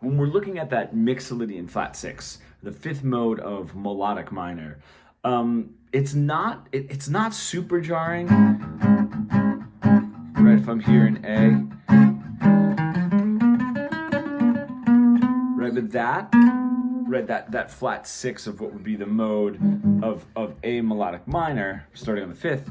when we're looking at that Mixolydian flat 6, the fifth mode of melodic minor, it's not super jarring, right? If I'm here in A, right, but that flat 6 of what would be the mode of A melodic minor, starting on the fifth,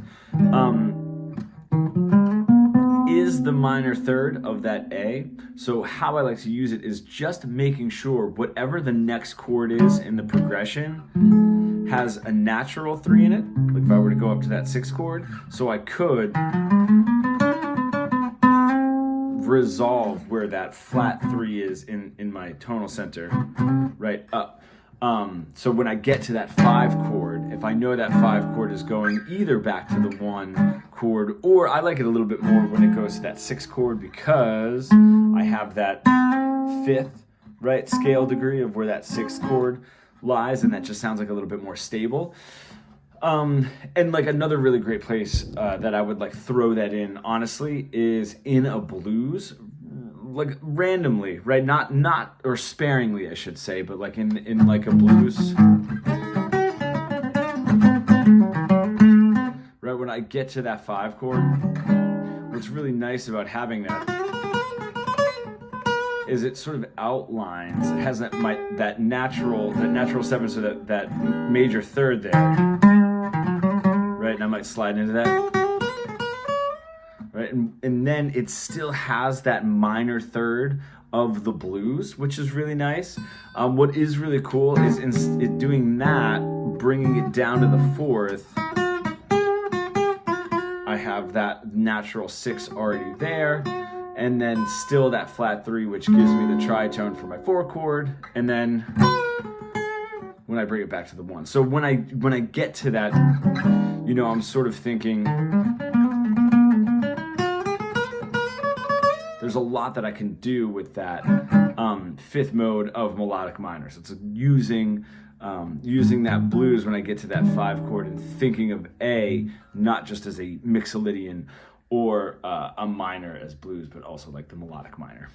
is the minor third of that A. So how I like to use it is just making sure whatever the next chord is in the progression has a natural 3 in it, like if I were to go up to that 6th chord, so I could resolve where that flat 3 is in my tonal center, right up. So when I get to that 5 chord, if I know that 5 chord is going either back to the 1 chord, or I like it a little bit more when it goes to that 6th chord, because I have that 5th, right, scale degree of where that 6th chord lies, and that just sounds like a little bit more stable. And like another really great place that I would like throw that in, honestly, is in a blues, like randomly, right? Not or sparingly, I should say, but like in like a blues, right? When I get to that 5 chord, what's really nice about having that is it sort of outlines. It has that natural 7, so that major third there, right? And I might slide into that. Right, and then it still has that minor third of the blues, which is really nice. What is really cool is in doing that, bringing it down to the 4th, I have that natural 6 already there, and then still that flat 3, which gives me the tritone for my 4 chord, and then when I bring it back to the 1. So when I get to that, I'm sort of thinking, there's a lot that I can do with that 5th mode of melodic minor. So it's using that blues when I get to that 5 chord and thinking of A not just as a Mixolydian or a minor as blues, but also like the melodic minor.